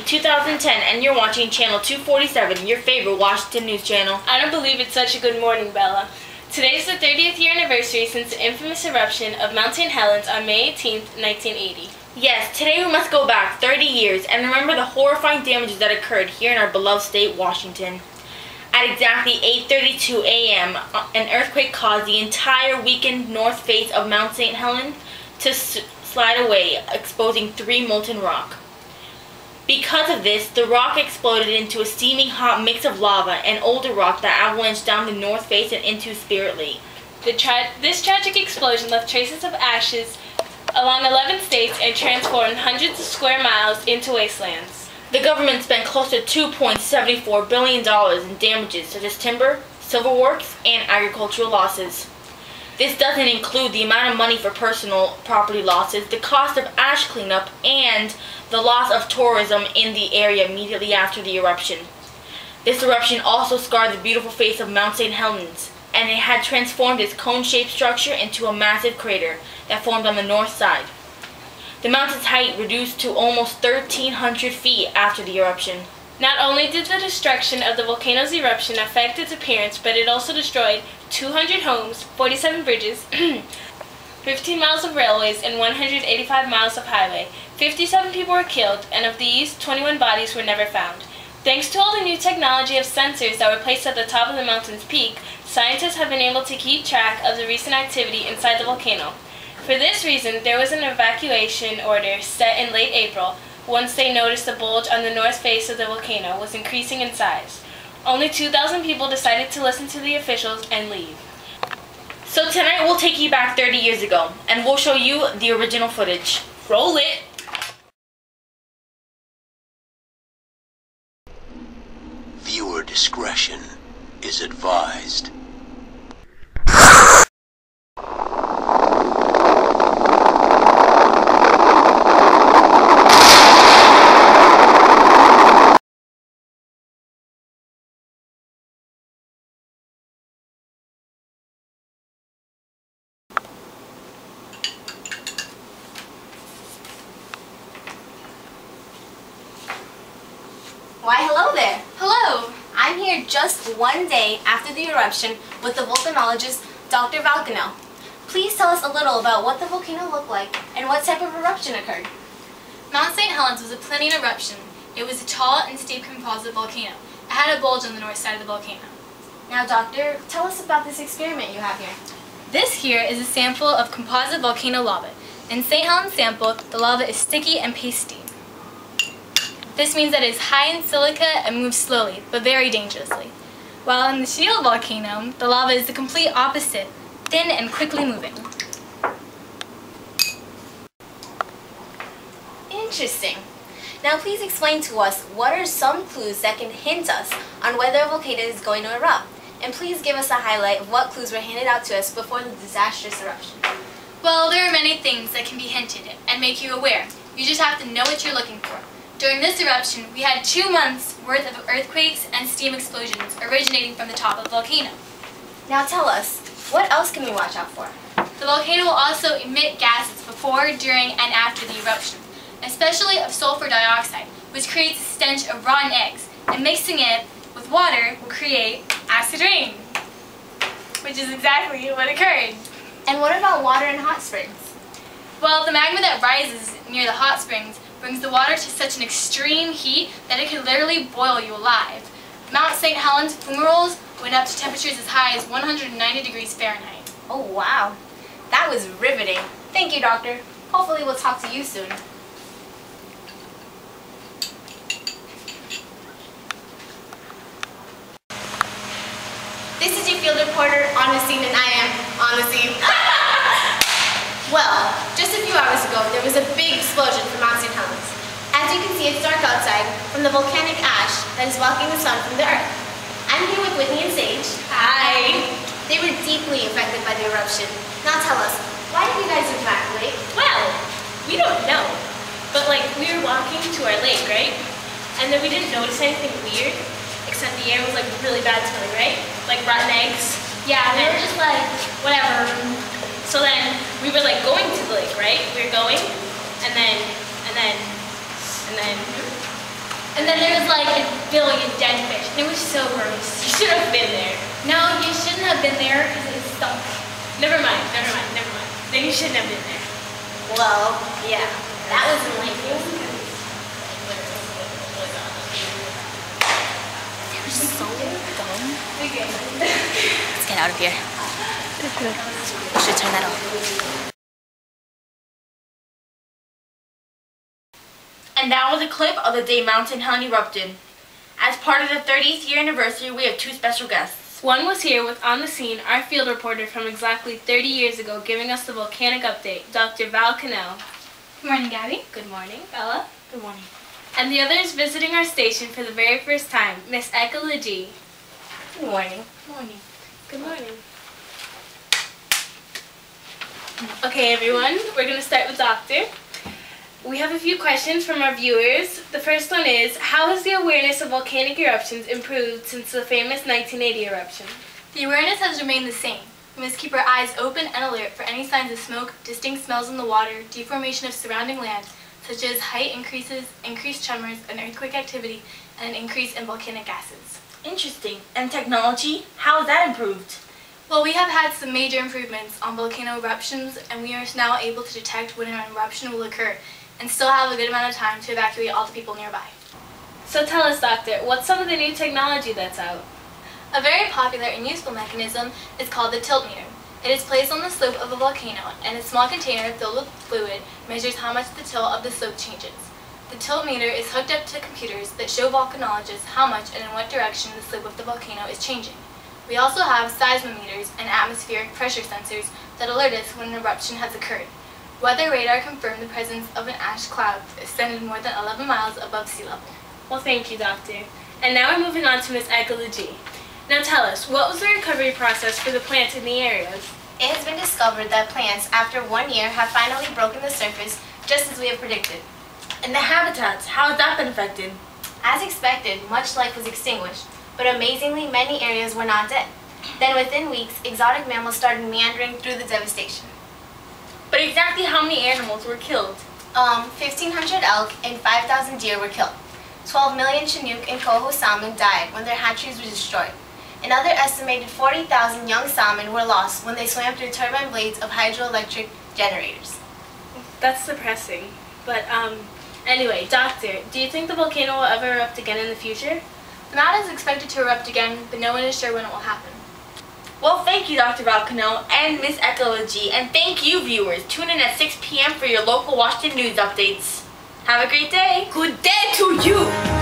2010, and you're watching Channel 247, your favorite Washington news channel. I don't believe it's such a good morning, Bella. Today is the 30th year anniversary since the infamous eruption of Mount St. Helens on May 18th, 1980. Yes, today we must go back 30 years and remember the horrifying damages that occurred here in our beloved state, Washington. At exactly 8:32 a.m., an earthquake caused the entire weakened north face of Mount St. Helens to slide away, exposing 3 molten rock. Because of this, the rock exploded into a steaming hot mix of lava and older rock that avalanched down the north face and into Spirit Lake. This tragic explosion left traces of ashes along 11 states and transformed hundreds of square miles into wastelands. The government spent close to $2.74 billion in damages such as timber, civil works, and agricultural losses. This doesn't include the amount of money for personal property losses, the cost of ash cleanup, and the loss of tourism in the area immediately after the eruption. This eruption also scarred the beautiful face of Mount St. Helens, and it had transformed its cone-shaped structure into a massive crater that formed on the north side. The mountain's height reduced to almost 1,300 feet after the eruption. Not only did the destruction of the volcano's eruption affect its appearance, but it also destroyed 200 homes, 47 bridges, 15 miles of railways, and 185 miles of highway. 57 people were killed, and of these, 21 bodies were never found. Thanks to all the new technology of sensors that were placed at the top of the mountain's peak, scientists have been able to keep track of the recent activity inside the volcano. For this reason, there was an evacuation order set in late April, once they noticed the bulge on the north face of the volcano was increasing in size. Only 2,000 people decided to listen to the officials and leave. So tonight we'll take you back 30 years ago, and we'll show you the original footage. Roll it! Viewer discretion is advised. Why, hello there. Hello! I'm here just one day after the eruption with the volcanologist, Dr. Volcano. Please tell us a little about what the volcano looked like and what type of eruption occurred. Mount St. Helens was a plinian eruption. It was a tall and steep composite volcano. It had a bulge on the north side of the volcano. Now, Doctor, tell us about this experiment you have here. This here is a sample of composite volcano lava. In St. Helens sample, the lava is sticky and pasty. This means that it is high in silica and moves slowly, but very dangerously. While in the shield volcano, the lava is the complete opposite, thin and quickly moving. Interesting. Now please explain to us what are some clues that can hint us on whether a volcano is going to erupt. And please give us a highlight of what clues were handed out to us before the disastrous eruption. Well, there are many things that can be hinted and make you aware. You just have to know what you're looking for. During this eruption, we had 2 months worth of earthquakes and steam explosions originating from the top of the volcano. Now tell us, what else can we watch out for? The volcano will also emit gases before, during, and after the eruption, especially of sulfur dioxide, which creates a stench of rotten eggs, and mixing it with water will create acid rain, which is exactly what occurred. And what about water and hot springs? Well, the magma that rises near the hot springs brings the water to such an extreme heat that it can literally boil you alive. Mount St. Helens fumaroles went up to temperatures as high as 190 degrees Fahrenheit. Oh wow, that was riveting. Thank you, Doctor. Hopefully we'll talk to you soon. This is your field reporter on the scene, and I am on the scene. Well, just a few hours ago, there was a big explosion from Mount St. Helens. As you can see, it's dark outside from the volcanic ash that is blocking the sun from the earth. I'm here with Whitney and Sage. Hi! They were deeply affected by the eruption. Now tell us, why did you guys evacuate? Well, we don't know. But we were walking to our lake, right? And then we didn't notice anything weird, except the air was really bad smelling, right? Like rotten eggs. Yeah, we were just whatever. So then we were going to the lake, right? We were going, and then And then there was like a billion dead fish. And it was so gross. You should have been there. No, you shouldn't have been there because it stunk. Never mind. Then you shouldn't have been there. Well, yeah, that was enlightening. You're so dumb. Okay. Let's get out of here. We should turn that off. And that was a clip of the day Mountain Helen erupted. As part of the 30th year anniversary, we have two special guests. One was here with On the Scene, our field reporter from exactly 30 years ago, giving us the volcanic update, Dr. Volcano. Good morning, Gabby. Good morning, Bella. Good morning. And the other is visiting our station for the very first time, Miss Ekala G. Good morning. Good morning. Okay, everyone, we're going to start with Doctor. We have a few questions from our viewers. The first one is, how has the awareness of volcanic eruptions improved since the famous 1980 eruption? The awareness has remained the same. We must keep our eyes open and alert for any signs of smoke, distinct smells in the water, deformation of surrounding land, such as height increases, increased tremors, and earthquake activity, and an increase in volcanic gases. Interesting. And technology? How has that improved? Well, we have had some major improvements on volcano eruptions, and we are now able to detect when an eruption will occur, and still have a good amount of time to evacuate all the people nearby. So tell us, Doctor, what's some of the new technology that's out? A very popular and useful mechanism is called the tilt meter. It is placed on the slope of a volcano, and a small container filled with fluid measures how much the tilt of the slope changes. The tilt meter is hooked up to computers that show volcanologists how much and in what direction the slope of the volcano is changing. We also have seismometers and atmospheric pressure sensors that alert us when an eruption has occurred. Weather radar confirmed the presence of an ash cloud extended more than 11 miles above sea level. Well, thank you, Doctor. And now we're moving on to Miss Ekala G. Now tell us, what was the recovery process for the plants in the areas? It has been discovered that plants, after 1 year, have finally broken the surface, just as we have predicted. And the habitats, how has that been affected? As expected, much life was extinguished, but amazingly many areas were not dead. Then within weeks, exotic mammals started meandering through the devastation. But exactly how many animals were killed? 1,500 elk and 5,000 deer were killed. 12 million Chinook and coho salmon died when their hatcheries were destroyed. Another estimated 40,000 young salmon were lost when they swam through turbine blades of hydroelectric generators. That's depressing. But, anyway, Doctor, do you think the volcano will ever erupt again in the future? The mountain is expected to erupt again, but no one is sure when it will happen. Well, thank you, Dr. Volcano and Miss Ekala G, and thank you, viewers. Tune in at 6 p.m. for your local Washington news updates. Have a great day. Good day to you!